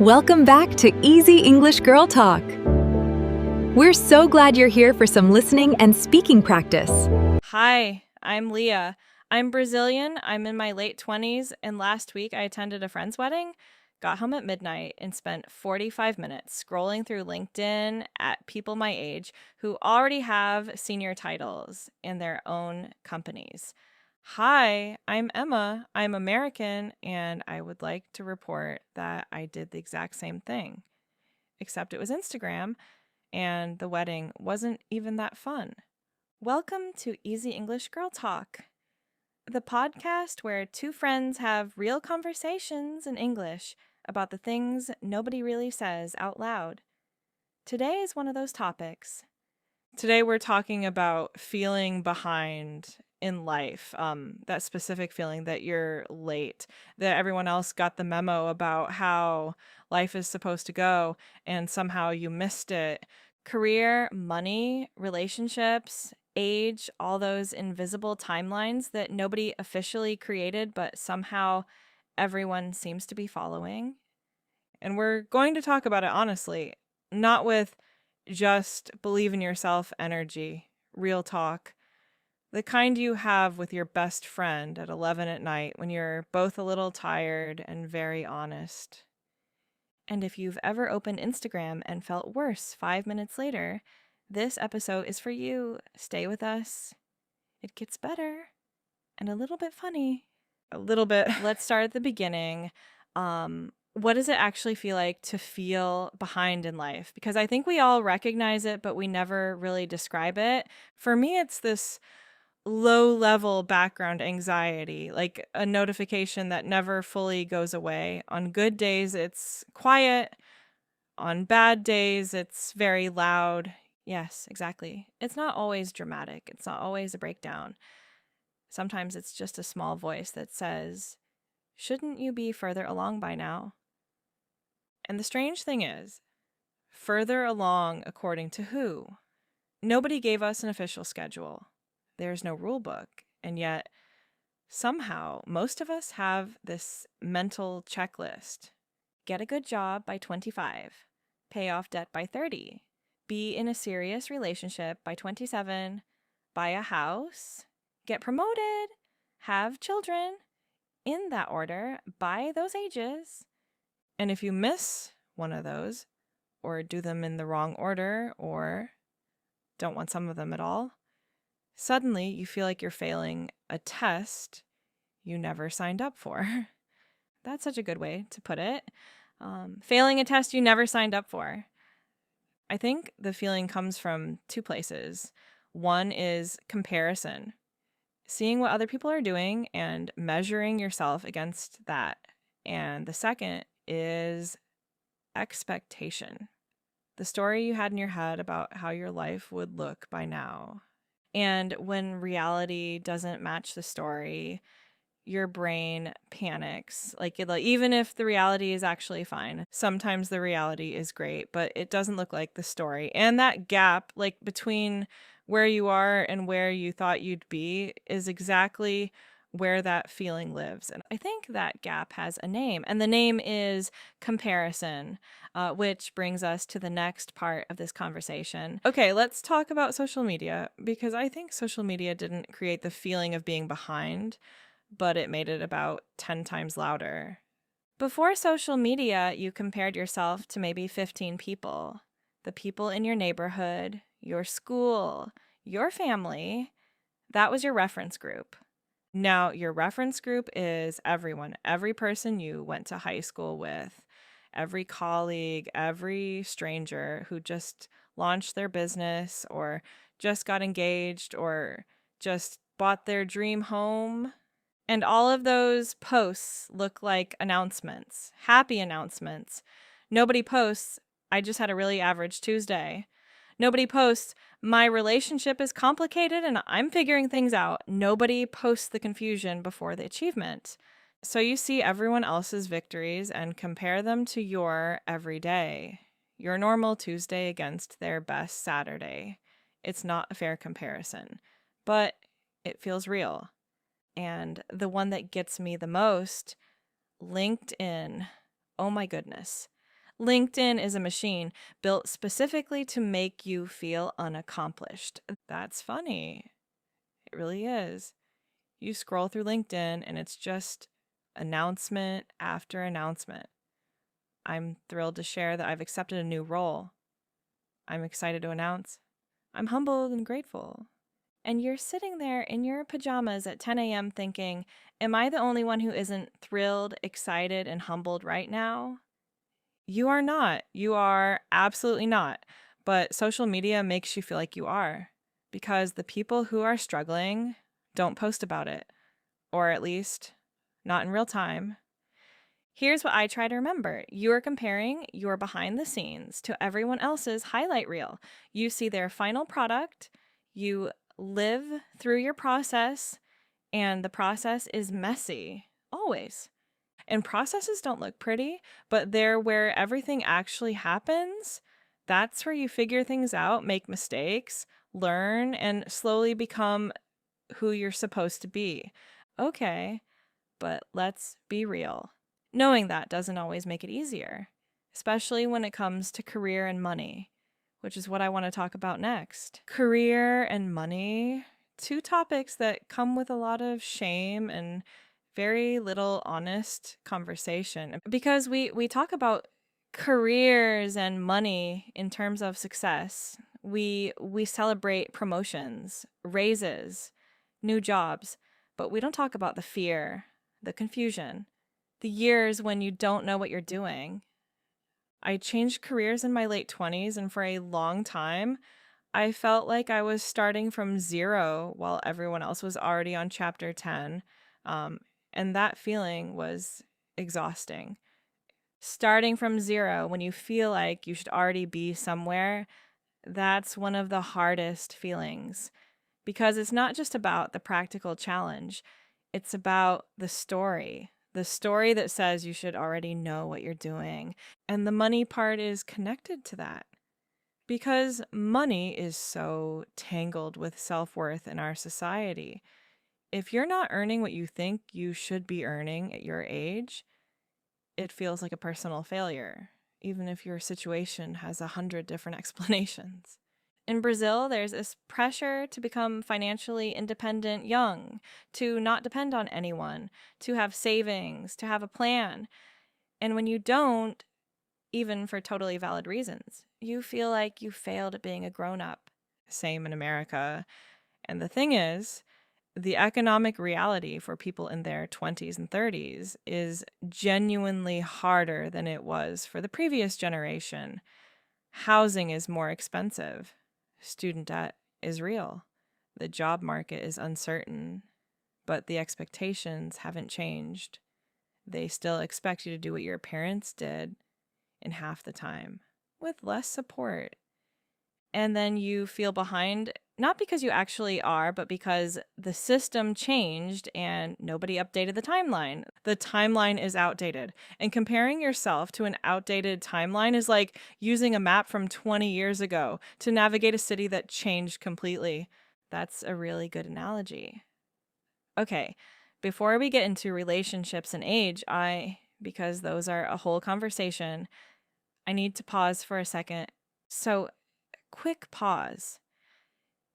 Welcome back to Easy English Girl Talk. We're so glad you're here for some listening and speaking practice. Hi, I'm Leah. I'm Brazilian, I'm in my late 20s, and last week I attended a friend's wedding, got home at midnight, and spent 45 minutes scrolling through LinkedIn at people my age who already have senior titles in their own companies. Hi, I'm Emma. I'm American, and I would like to report that I did the exact same thing, except it was Instagram, and the wedding wasn't even that fun. Welcome to Easy English Girl Talk, the podcast where two friends have real conversations in English about the things nobody really says out loud. Today is one of those topics. Today we're talking about feeling behind in life, that specific feeling that you're late, that everyone else got the memo about how life is supposed to go and somehow you missed it. Career, money, relationships, age, all those invisible timelines that nobody officially created, but somehow everyone seems to be following. And we're going to talk about it honestly, not with just believe in yourself energy, real talk, the kind you have with your best friend at 11 at night when you're both a little tired and very honest. And if you've ever opened Instagram and felt worse 5 minutes later, this episode is for you. Stay with us. It gets better and a little bit funny. A little bit. Let's start at the beginning. What does it actually feel like to feel behind in life? Because I think we all recognize it, but we never really describe it. For me, it's this low-level background anxiety, like a notification that never fully goes away. On good days, it's quiet. On bad days, it's very loud. Yes, exactly. It's not always dramatic. It's not always a breakdown. Sometimes it's just a small voice that says, "Shouldn't you be further along by now?" And the strange thing is, further along according to who? Nobody gave us an official schedule. There's no rule book, and yet somehow most of us have this mental checklist. Get a good job by 25, pay off debt by 30, be in a serious relationship by 27, buy a house, get promoted, have children, in that order, by those ages. And if you miss one of those, or do them in the wrong order, or don't want some of them at all, suddenly you feel like you're failing a test you never signed up for. That's such a good way to put it. Failing a test you never signed up for. I think the feeling comes from two places. One is comparison, seeing what other people are doing and measuring yourself against that. And the second is expectation, the story you had in your head about how your life would look by now. And when reality doesn't match the story, your brain panics. Like even if the reality is actually fine, sometimes the reality is great, but it doesn't look like the story. And that gap, like between where you are and where you thought you'd be, is exactly where that feeling lives. And I think that gap has a name, and the name is comparison, which brings us to the next part of this conversation. Okay, let's talk about social media, because I think social media didn't create the feeling of being behind, but it made it about 10 times louder. Before social media, you compared yourself to maybe 15 people. The people in your neighborhood, your school, your family. That was your reference group. Now, your reference group is everyone, every person you went to high school with, every colleague, every stranger who just launched their business or just got engaged or just bought their dream home. And all of those posts look like announcements, happy announcements. Nobody posts, "I just had a really average Tuesday." Nobody posts, "My relationship is complicated and I'm figuring things out." Nobody posts the confusion before the achievement. So you see everyone else's victories and compare them to your everyday, your normal Tuesday against their best Saturday. It's not a fair comparison, but it feels real. And the one that gets me the most, LinkedIn. Oh my goodness. LinkedIn is a machine built specifically to make you feel unaccomplished. That's funny. It really is. You scroll through LinkedIn and it's just announcement after announcement. I'm thrilled to share that I've accepted a new role. I'm excited to announce I'm humbled and grateful. And you're sitting there in your pajamas at 10 a.m. thinking, am I the only one who isn't thrilled, excited, and humbled right now? You are not. You are absolutely not. But social media makes you feel like you are, because the people who are struggling don't post about it, or at least not in real time. Here's what I try to remember. You are comparing your behind the scenes to everyone else's highlight reel. You see their final product, you live through your process, and the process is messy, always. And processes don't look pretty, but they're where everything actually happens. That's where you figure things out, make mistakes, learn, and slowly become who you're supposed to be. Okay, but let's be real. Knowing that doesn't always make it easier, especially when it comes to career and money, which is what I want to talk about next. Career and money, two topics that come with a lot of shame and very little honest conversation, because we talk about careers and money in terms of success. We celebrate promotions, raises, new jobs, but we don't talk about the fear, the confusion, the years when you don't know what you're doing. I changed careers in my late 20s, and for a long time, I felt like I was starting from zero while everyone else was already on chapter 10. And that feeling was exhausting. Starting from zero when you feel like you should already be somewhere, that's one of the hardest feelings, because it's not just about the practical challenge. It's about the story that says you should already know what you're doing. And the money part is connected to that, because money is so tangled with self-worth in our society. If you're not earning what you think you should be earning at your age, it feels like a personal failure, even if your situation has 100 different explanations. In Brazil, there's this pressure to become financially independent young, to not depend on anyone, to have savings, to have a plan. And when you don't, even for totally valid reasons, you feel like you failed at being a grown-up. Same in America. And the thing is, the economic reality for people in their 20s and 30s is genuinely harder than it was for the previous generation. Housing is more expensive. Student debt is real. The job market is uncertain, but the expectations haven't changed. They still expect you to do what your parents did in half the time, with less support. And then you feel behind, not because you actually are, but because the system changed and nobody updated the timeline. The timeline is outdated. And comparing yourself to an outdated timeline is like using a map from 20 years ago to navigate a city that changed completely. That's a really good analogy. Okay, before we get into relationships and age, because those are a whole conversation, I need to pause for a second. So, quick pause.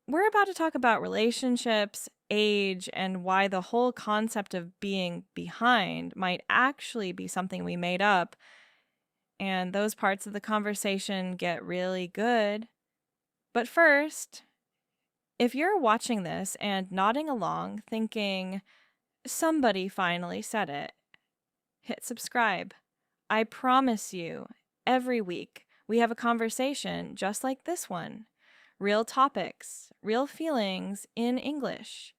We're about to talk about relationships, age, and why the whole concept of being behind might actually be something we made up. And those parts of the conversation get really good. But first, if you're watching this and nodding along, thinking, somebody finally said it, hit subscribe. I promise you, every week, we have a conversation just like this one. Real topics, real feelings in English.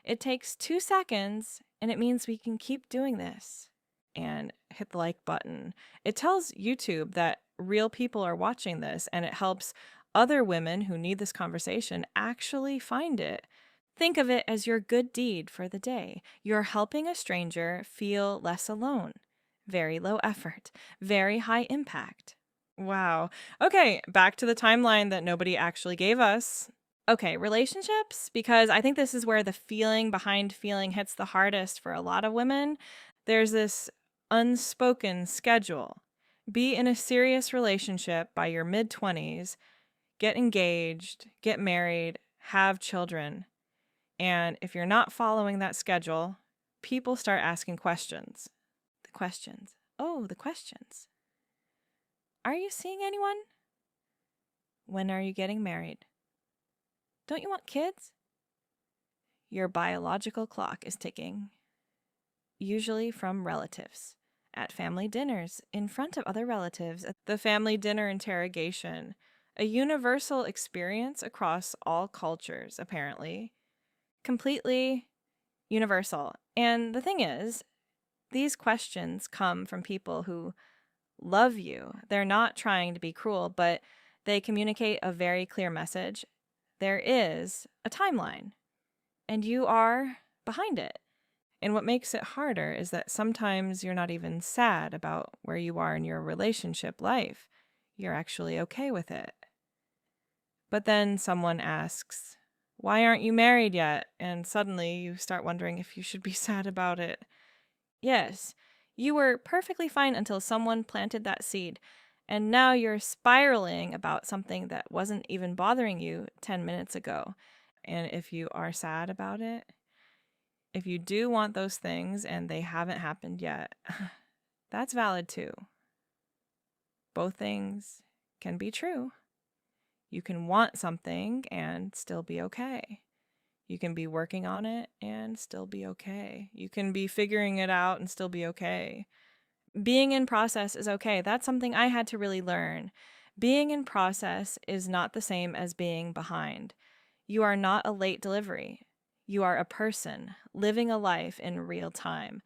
It takes 2 seconds, and it means we can keep doing this. And hit the like button. It tells YouTube that real people are watching this, and it helps other women who need this conversation actually find it. Think of it as your good deed for the day. You're helping a stranger feel less alone. Very low effort, very high impact. Wow. Okay, back to the timeline that nobody actually gave us. Okay, relationships, because I think this is where the feeling behind feeling hits the hardest for a lot of women. There's this unspoken schedule. Be in a serious relationship by your mid-20s, get engaged, get married, have children. And if you're not following that schedule, people start asking questions. The questions. Oh, the questions. Are you seeing anyone? When are you getting married? Don't you want kids? Your biological clock is ticking, usually from relatives, at family dinners, in front of other relatives, at the family dinner interrogation, a universal experience across all cultures, apparently. Completely universal. And the thing is, these questions come from people who love you. They're not trying to be cruel, but they communicate a very clear message. There is a timeline, and you are behind it. And what makes it harder is that sometimes you're not even sad about where you are in your relationship life. You're actually okay with it. But then someone asks, "Why aren't you married yet?" And suddenly you start wondering if you should be sad about it. Yes, you were perfectly fine until someone planted that seed, and now you're spiraling about something that wasn't even bothering you 10 minutes ago. And if you are sad about it, if you do want those things and they haven't happened yet, that's valid too. Both things can be true. You can want something and still be okay. You can be working on it and still be okay. You can be figuring it out and still be okay. Being in process is okay. That's something I had to really learn. Being in process is not the same as being behind. You are not a late delivery. You are a person living a life in real time.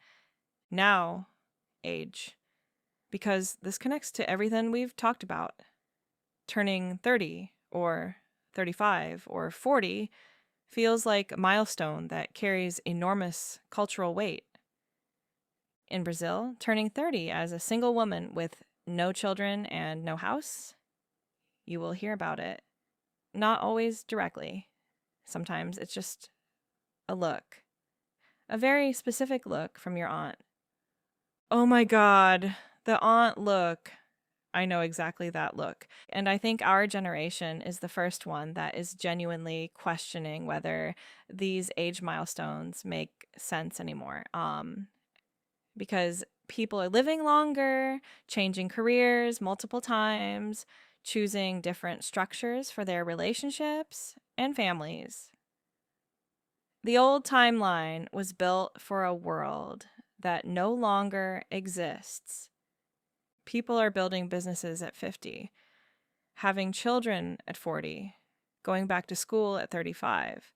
Now, age. Because this connects to everything we've talked about. Turning 30 or 35 or 40 feels like a milestone that carries enormous cultural weight. In Brazil, turning 30 as a single woman with no children and no house, you will hear about it. Not always directly. Sometimes it's just a look. A very specific look from your aunt. Oh my God, the aunt look. I know exactly that look. And I think our generation is the first one that is genuinely questioning whether these age milestones make sense anymore. Because people are living longer, changing careers multiple times, choosing different structures for their relationships and families. The old timeline was built for a world that no longer exists. People are building businesses at 50, having children at 40, going back to school at 35,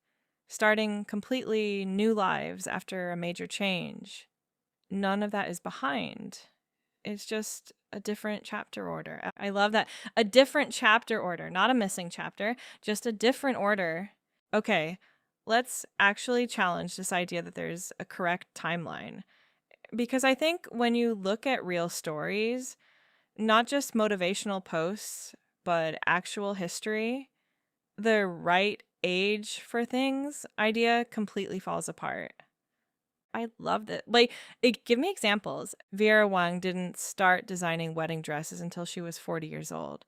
starting completely new lives after a major change. None of that is behind. It's just a different chapter order. I love that. A different chapter order, not a missing chapter, just a different order. Okay, let's actually challenge this idea that there's a correct timeline. Because I think when you look at real stories, not just motivational posts, but actual history, the right age for things idea completely falls apart. I loved it. Give me examples. Vera Wang didn't start designing wedding dresses until she was 40 years old.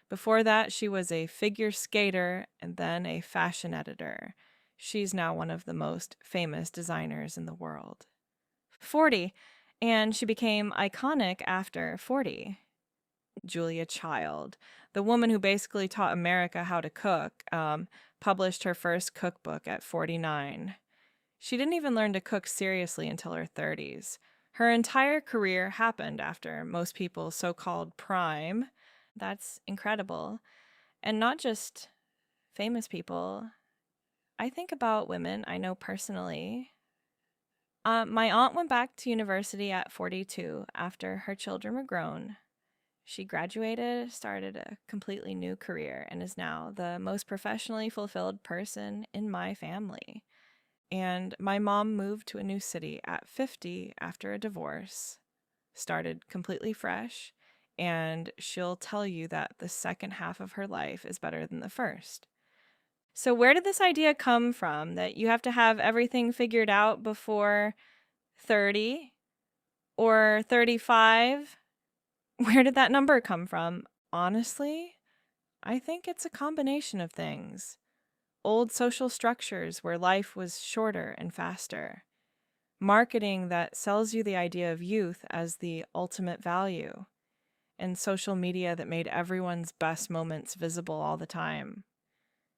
Before that, she was a figure skater and then a fashion editor. She's now one of the most famous designers in the world. 40, and she became iconic after 40. Julia Child, the woman who basically taught America how to cook, published her first cookbook at 49. She didn't even learn to cook seriously until her 30s. Her entire career happened after most people's so-called prime. That's incredible. And not just famous people. I think about women I know personally. My aunt went back to university at 42 after her children were grown. She graduated, started a completely new career, and is now the most professionally fulfilled person in my family. And my mom moved to a new city at 50 after a divorce, started completely fresh, and she'll tell you that the second half of her life is better than the first. So where did this idea come from that you have to have everything figured out before 30 or 35? Where did that number come from? Honestly, I think it's a combination of things. Old social structures where life was shorter and faster. Marketing that sells you the idea of youth as the ultimate value. And social media that made everyone's best moments visible all the time.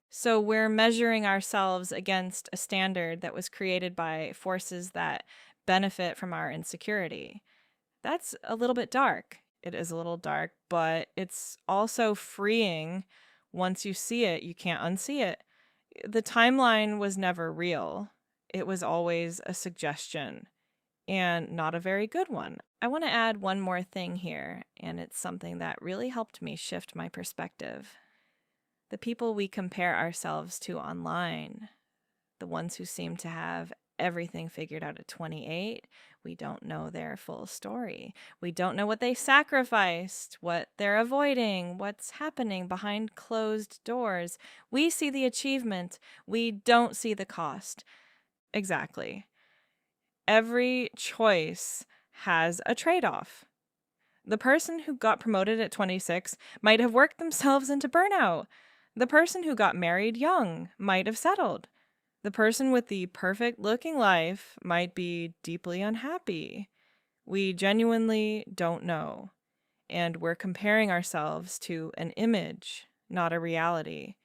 So we're measuring ourselves against a standard that was created by forces that benefit from our insecurity. That's a little bit dark. It is a little dark, but it's also freeing. Once you see it, you can't unsee it. The timeline was never real. It was always a suggestion, and not a very good one. I want to add one more thing here, and it's something that really helped me shift my perspective. The people we compare ourselves to online, the ones who seem to have everything figured out at 28, we don't know their full story. We don't know what they sacrificed, what they're avoiding, what's happening behind closed doors. We see the achievement, we don't see the cost. Exactly. Every choice has a trade-off. The person who got promoted at 26 might have worked themselves into burnout. The person who got married young might have settled. The person with the perfect looking life might be deeply unhappy. We genuinely don't know. And we're comparing ourselves to an image, not a reality.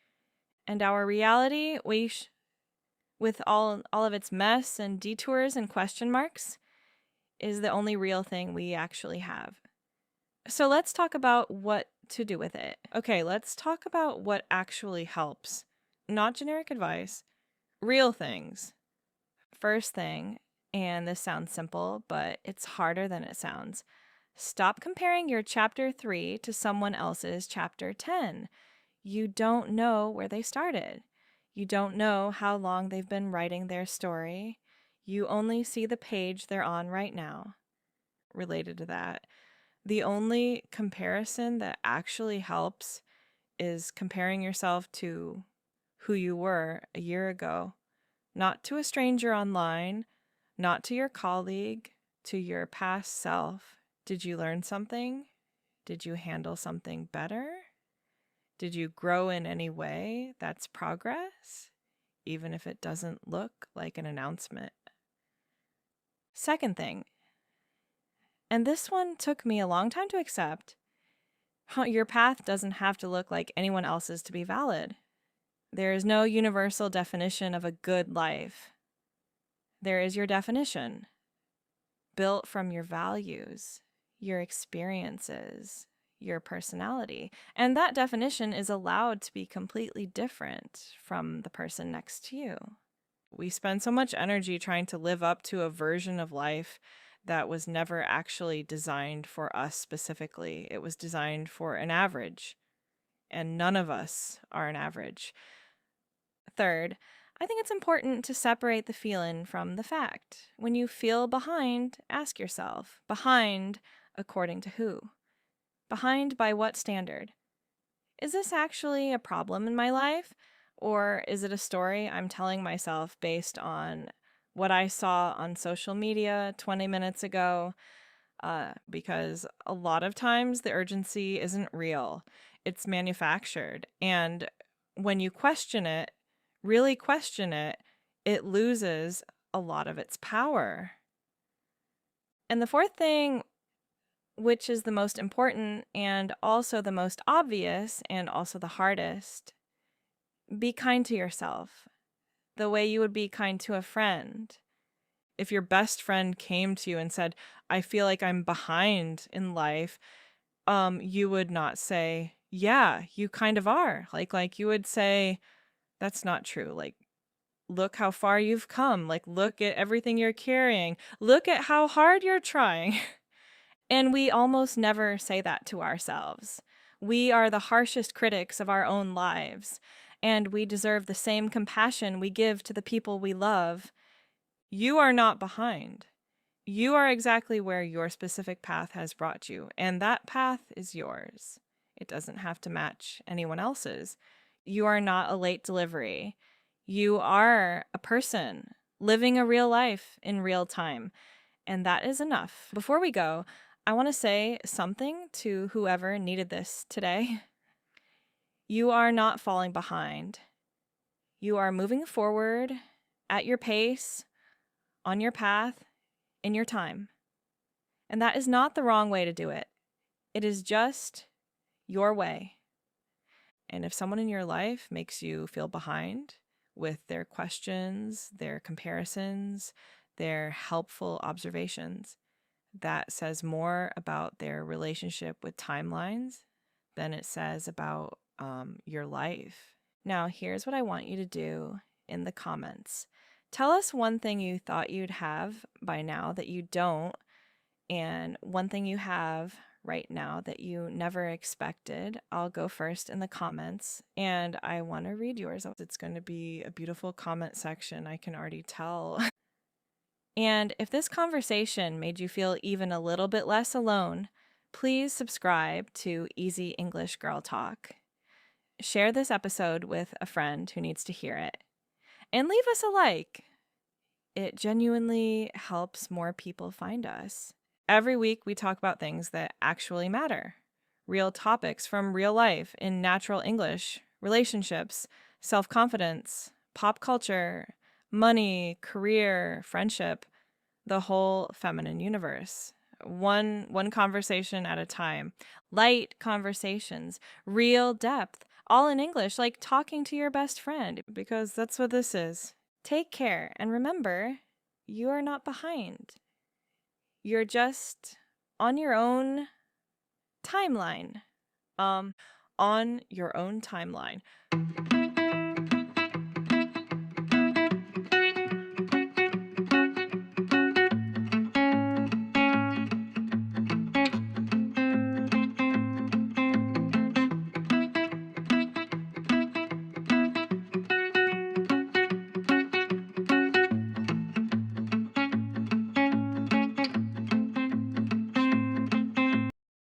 And our reality, with all of its mess and detours and question marks, is the only real thing we actually have. So let's talk about what to do with it. Okay, let's talk about what actually helps. Not generic advice, real things. First thing, and this sounds simple, but it's harder than it sounds. Stop comparing your chapter 3 to someone else's chapter 10. You don't know where they started. You don't know how long they've been writing their story. You only see the page they're on right now. Related to that, the only comparison that actually helps is comparing yourself to who you were a year ago, not to a stranger online, not to your colleague, to your past self. Did you learn something? Did you handle something better? Did you grow in any way? That's progress, even if it doesn't look like an announcement. Second thing, and this one took me a long time to accept, your path doesn't have to look like anyone else's to be valid. There is no universal definition of a good life. There is your definition, built from your values, your experiences, your personality. And that definition is allowed to be completely different from the person next to you. We spend so much energy trying to live up to a version of life that was never actually designed for us specifically. It was designed for an average, and none of us are an average. Third, I think it's important to separate the feeling from the fact. When you feel behind, ask yourself, behind according to who? Behind by what standard? Is this actually a problem in my life? Or is it a story I'm telling myself based on what I saw on social media 20 minutes ago? Because a lot of times the urgency isn't real. It's manufactured. And when you question it, really question it, it loses a lot of its power. And the fourth thing, which is the most important and also the most obvious and also the hardest, be kind to yourself the way you would be kind to a friend. If your best friend came to you and said, I feel like I'm behind in life, you would not say, yeah, you kind of are. Like you would say, that's not true. Like, look how far you've come. Like, look at everything you're carrying. Look at how hard you're trying. And we almost never say that to ourselves. We are the harshest critics of our own lives, and we deserve the same compassion we give to the people we love. You are not behind. You are exactly where your specific path has brought you, and that path is yours. It doesn't have to match anyone else's. You are not a late delivery. You are a person living a real life in real time, and that is enough. Before we go, I want to say something to whoever needed this today. You are not falling behind. You are moving forward at your pace, on your path, in your time. And that is not the wrong way to do it. It is just your way. And if someone in your life makes you feel behind with their questions, their comparisons, their helpful observations, that says more about their relationship with timelines than it says about your life. Now, here's what I want you to do in the comments. Tell us one thing you thought you'd have by now that you don't, and one thing you have right now that you never expected. I'll go first in the comments, and I want to read yours. It's going to be a beautiful comment section, I can already tell. And if this conversation made you feel even a little bit less alone, please subscribe to Easy English Girl Talk. Share this episode with a friend who needs to hear it. And leave us a like. It genuinely helps more people find us. Every week we talk about things that actually matter. Real topics from real life in natural English, relationships, self-confidence, pop culture, money, career, friendship, the whole feminine universe. One conversation at a time. Light conversations, real depth, all in English, like talking to your best friend, because that's what this is. Take care, and remember, you are not behind. You're just on your own timeline. On your own timeline.